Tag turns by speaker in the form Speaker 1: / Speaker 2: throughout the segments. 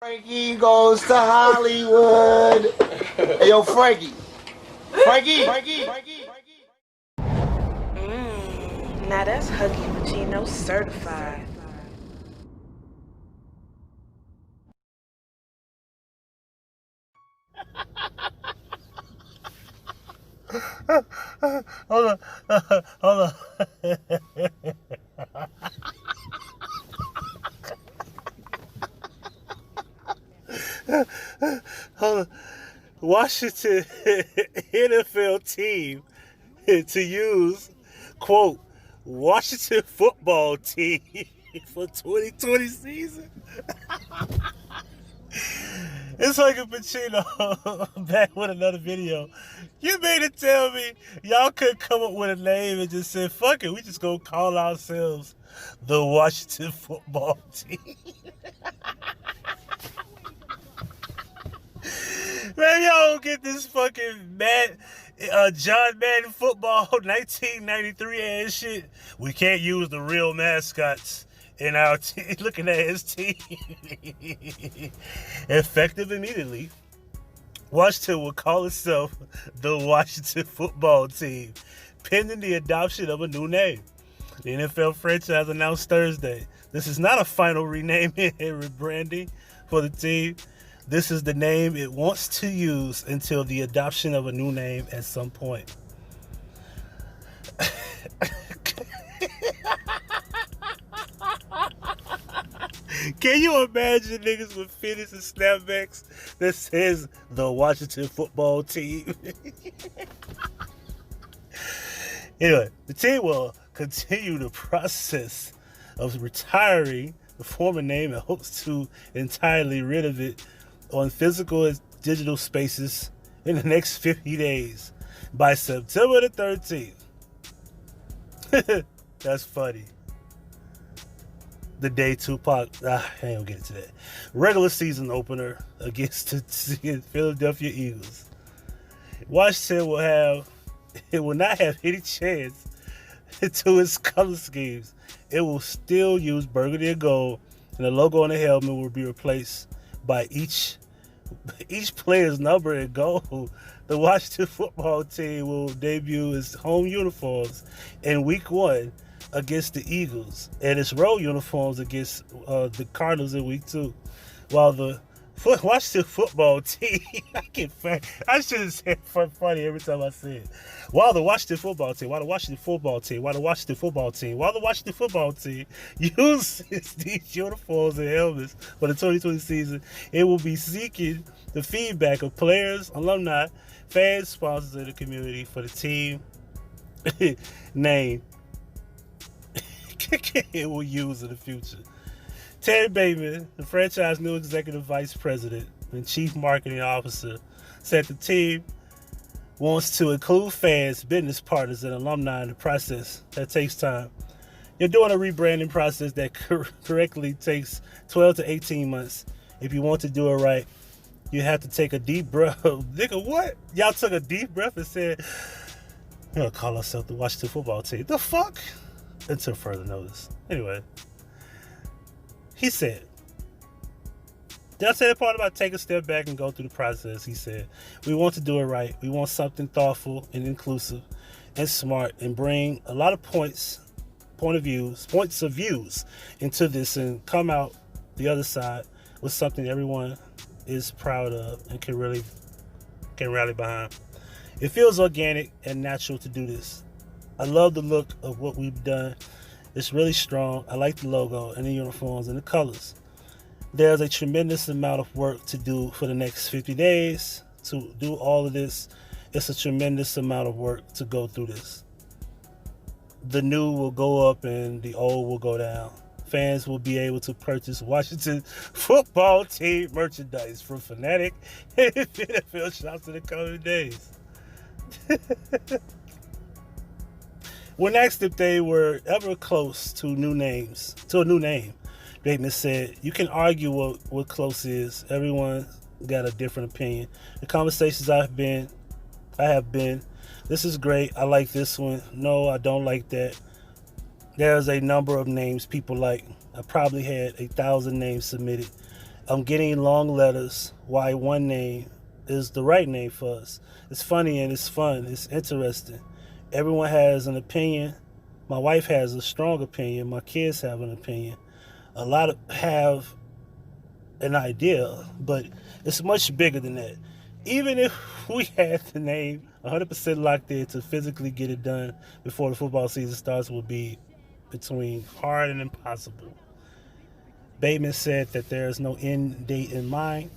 Speaker 1: Frankie goes to Hollywood. Hey, yo, Frankie. Frankie.
Speaker 2: Now that's Huggie Pacino certified.
Speaker 3: Hold on. Hold on. Washington NFL team to use, quote, Washington football team for 2020 season. It's Huggie Pacino back with another video. You mean to tell me y'all couldn't come up with a name and just say, fuck it, we just gonna call ourselves the Washington football team? Man, y'all don't get this fucking John Madden football 1993 ass shit. We can't use the real mascots in our team. Looking at his team. Effective immediately, Washington will call itself the Washington football team, pending the adoption of a new name. The NFL franchise announced Thursday. This is not a final renaming and rebranding for the team. This is the name it wants to use until the adoption of a new name at some point. Can you imagine niggas with fitties and snapbacks that says the Washington football team? Anyway, the team will continue the process of retiring the former name and hopes to entirely rid of it on physical and digital spaces in the next 50 days by September the 13th. That's funny. The day Tupac, I ain't gonna get into that. Regular season opener against the Philadelphia Eagles. Washington will not have any chance to its color schemes. It will still use burgundy and gold, and the logo on the helmet will be replaced by each player's number in gold. The Washington football team will debut its home uniforms in week 1 against the Eagles and its road uniforms against the Cardinals in week 2. While the Washington football team, I should have said funny every time I say it. While the Washington football team uses these uniforms and helmets for the 2020 season, it will be seeking the feedback of players, alumni, fans, sponsors, and the community for the team name it will use in the future. Terry Bateman, the franchise new executive vice president and chief marketing officer, said the team wants to include fans, business partners, and alumni in the process. That takes time. You're doing a rebranding process that correctly takes 12 to 18 months. If you want to do it right, you have to take a deep breath. Nigga, what? Y'all took a deep breath and said, we're going to call ourselves the Washington football team. The fuck? Until further notice. Anyway, he said, did I say the part about take a step back and go through the process? He said, we want to do it right. We want something thoughtful and inclusive and smart and bring a lot of points of views into this and come out the other side with something everyone is proud of and can rally behind. It feels organic and natural to do this. I love the look of what we've done. It's really strong. I like the logo and the uniforms and the colors. There's a tremendous amount of work to do for the next 50 days to do all of this. It's a tremendous amount of work to go through this. The new will go up and the old will go down. Fans will be able to purchase Washington football team merchandise from Fanatic and NFL shops in the coming days. When asked if they were ever close to a new name, Bateman said, you can argue what close is. Everyone got a different opinion. The conversations I have been, this is great. I like this one. No, I don't like that. There's a number of names people like. I probably had 1,000 names submitted I'm getting long letters why one name is the right name for us. It's funny and it's fun. It's interesting. Everyone has an opinion. My wife has a strong opinion. My kids have an opinion. A lot of have an idea, but it's much bigger than that. Even if we had the name 100% locked in to physically get it done before the football season starts, would be between hard and impossible. Bateman said that there is no end date in mind.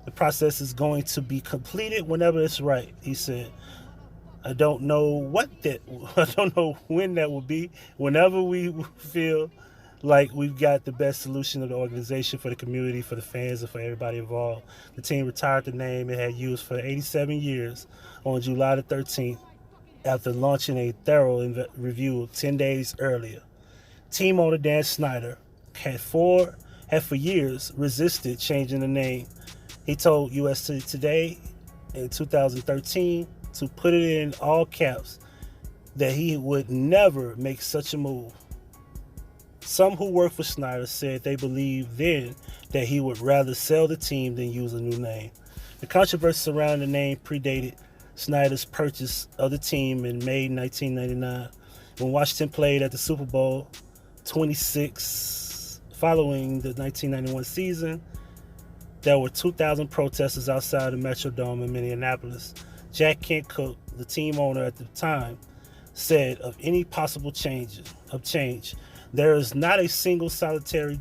Speaker 3: The process is going to be completed whenever it's right, he said. I don't know I don't know when that will be. Whenever we feel like we've got the best solution of the organization for the community, for the fans, and for everybody involved. The team retired the name it had used for 87 years on July the 13th after launching a thorough review 10 days earlier. Team owner Dan Snyder had for years resisted changing the name. He told USA Today in 2013 to put it in all caps that he would never make such a move. Some who worked for Snyder said they believed then that he would rather sell the team than use a new name. The controversy surrounding the name predated Snyder's purchase of the team in May 1999 when Washington played at the Super Bowl 26 following the 1991 season. There were 2,000 protesters outside the Metrodome in Minneapolis. Jack Kent Cook, the team owner at the time, said of any possible change, there is not a single solitary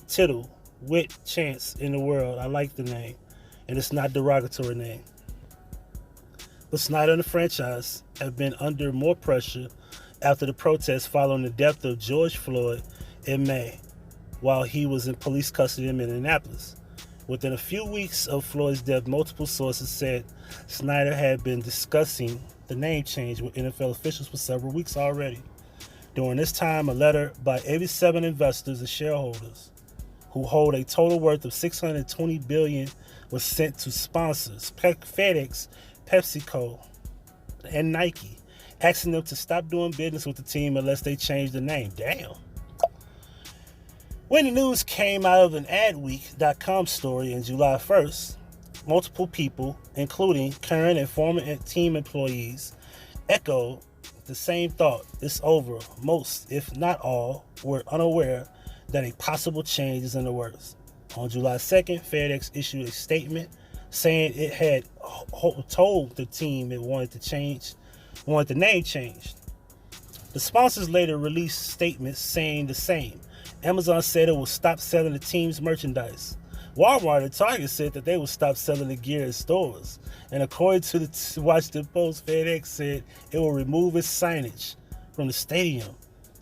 Speaker 3: tittle, wit, chance in the world. I like the name, and it's not a derogatory name. But Snyder and the franchise have been under more pressure after the protests following the death of George Floyd in May, while he was in police custody in Minneapolis. Within a few weeks of Floyd's death, multiple sources said Snyder had been discussing the name change with NFL officials for several weeks already. During this time, a letter by 87 investors and shareholders who hold a total worth of $620 billion was sent to sponsors FedEx, PepsiCo, and Nike, asking them to stop doing business with the team unless they change the name. Damn. When the news came out of an Adweek.com story on July 1st, multiple people, including current and former team employees, echoed the same thought. It's over. Most, if not all, were unaware that a possible change is in the works. On July 2nd, FedEx issued a statement saying it had told the team it wanted the name changed. The sponsors later released statements saying the same. Amazon said it will stop selling the team's merchandise. Walmart and Target said that they will stop selling the gear in stores. And according to the Washington Post, FedEx said it will remove its signage from the stadium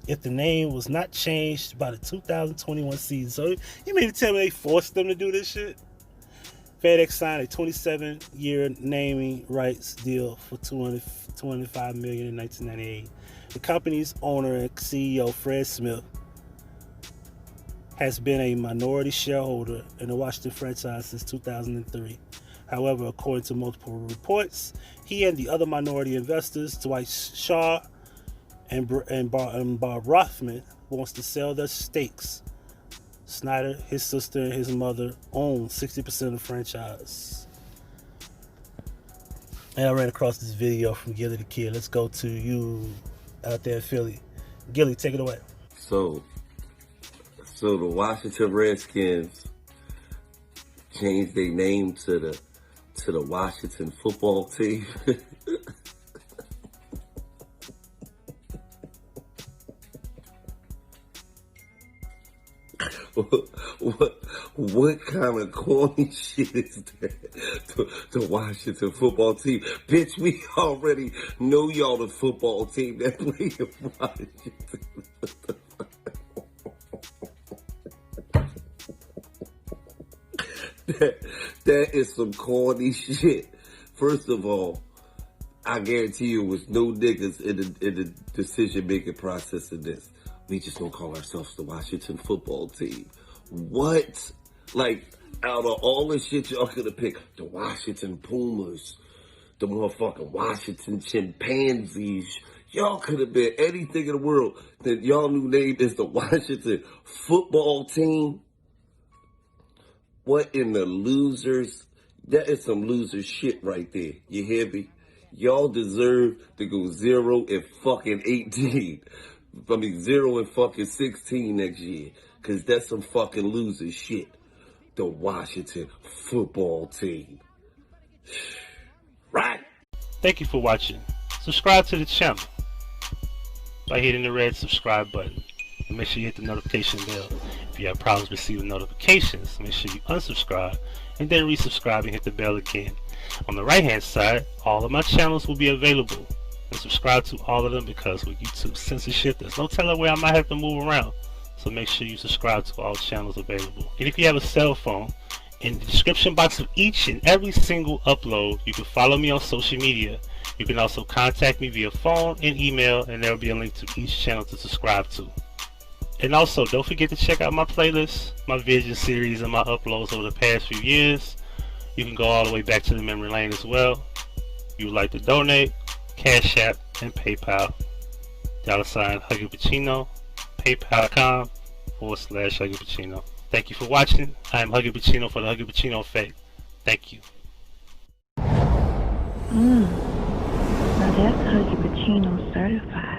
Speaker 3: if the name was not changed by the 2021 season. So you mean to tell me they forced them to do this shit? FedEx signed a 27-year naming rights deal for $225 million in 1998. The company's owner and CEO, Fred Smith, has been a minority shareholder in the Washington franchise since 2003. However, according to multiple reports, he and the other minority investors, Dwight Shaw and Bob Rothman, wants to sell their stakes. Snyder, his sister, and his mother own 60% of the franchise. And I ran across this video from Gillie Da King. Let's go to you out there in Philly. Gillie, take it away.
Speaker 4: So the Washington Redskins changed their name to the Washington football team. What kind of corny shit is that? The Washington football team. Bitch, we already know y'all the football team that play in Washington. That is some corny shit. First of all, I guarantee you, was no niggas in the decision-making process of this. We just gonna call ourselves the Washington football team. What? Like, out of all the shit y'all could have picked, the Washington Pumas, the motherfucking Washington Chimpanzees, y'all could have been anything in the world that y'all new name is the Washington football team. What in the losers? That is some loser shit right there. You hear me? Y'all deserve to go 0-18. I mean 0-16 next year. Cause that's some fucking loser shit. The Washington football team. Right?
Speaker 3: Thank you for watching. Subscribe to the channel by hitting the red subscribe button. And make sure you hit the notification bell. If you have problems receiving notifications, make sure you unsubscribe and then resubscribe and hit the bell again. On the right hand side, all of my channels will be available. And subscribe to all of them, because with YouTube censorship, there's no telling where I might have to move around. So make sure you subscribe to all channels available. And if you have a cell phone, in the description box of each and every single upload, you can follow me on social media. You can also contact me via phone and email, and there will be a link to each channel to subscribe to. And also, don't forget to check out my playlists, my vision series, and my uploads over the past few years. You can go all the way back to the memory lane as well. If you would like to donate, Cash App and PayPal. $ Huggie Pacino, PayPal.com/Huggie Pacino. Thank you for watching. I am Huggie Pacino for the Huggie Pacino Effect. Thank you.
Speaker 5: Now that's Huggie Pacino certified.